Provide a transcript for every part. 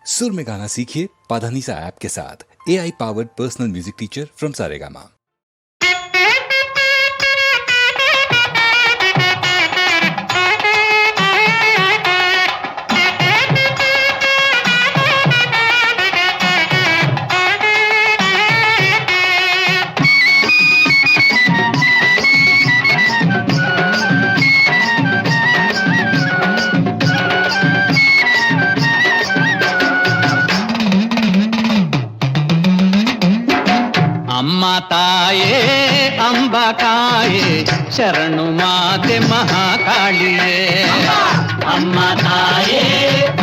सुर में गाना सीखिए पाधानीसा ऐप के साथ। AI powered personal music teacher from Saregama. ಅಮ್ಮ ತಾಯೇ ಅಂಬಕಾಯೇ ಶರಣು ಮಾತೆ ಮಹಾಕಾಳಿಯೇ. ಅಮ್ಮ ತಾಯೇ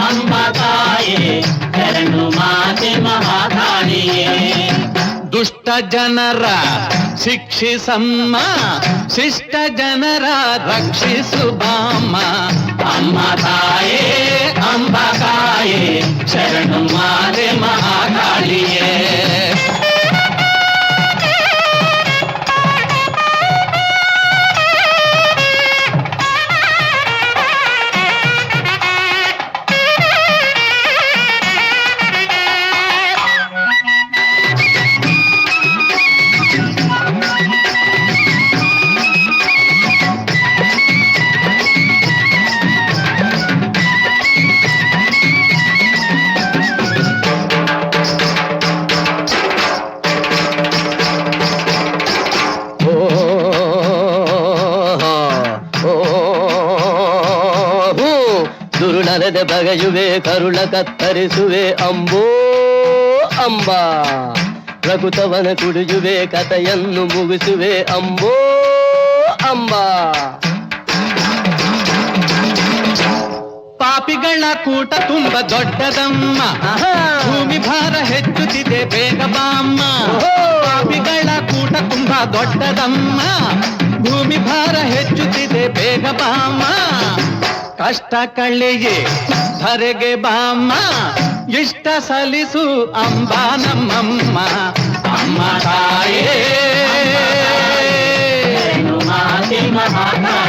ಅಂಬಕಾಯೇ ಶರಣು ಮಾತೆ ಮಹಾಕಾಳಿಯೇ. ದುಷ್ಟ ಜನರ ಶಿಕ್ಷಿಸಮ್ಮ, ಶಿಷ್ಟ ಜನರ ರಕ್ಷಿಸು ಬಾಮ್ಮ. ಅಮ್ಮ ತಾಯೇ ಅಂಬಕಾಯೇ ಶರಣು ಮಾತೆ ಮಹಾಕಾಳಿಯೇ. ದುರುಳನದೆ ಬಗೆಯುವೆ ಕರುಳ ಕತ್ತರಿಸುವೆ ಅಂಬೋ ಅಂಬ. ರಘುತವನ ಕುಡಿಯುವೆ ಕಥೆಯನ್ನು ಮುಗಿಸುವೆ ಅಂಬೋ ಅಂಬ. ಪಾಪಿಗಳ ಕೂಟ ತುಂಬ ದೊಡ್ಡದಮ್ಮ, ಭೂಮಿ ಭಾರ ಹೆಚ್ಚುತ್ತಿದೆ ಬೇಗ ಬಾಮ್ಮ. ಪಾಪಿಗಳ ಕೂಟ ತುಂಬ ದೊಡ್ಡದಮ್ಮ, ಭೂಮಿ ಭಾರ ಹೆಚ್ಚುತ್ತಿದೆ ಬೇಗ ಬಾಮ್ಮ. ಕಷ್ಟ ಕಳ್ಳಿಗೆ ಧರೆಗೆ ಬಾಮ್ಮ, ಇಷ್ಟ ಸಲಿಸು ಅಂಬ ನಮ್ಮಮ್ಮ. ಅಮ್ಮ ತಾಯೇ ಶರಣು ಮಾತೆ ಮಹಾಕಾಳಿಯೇ.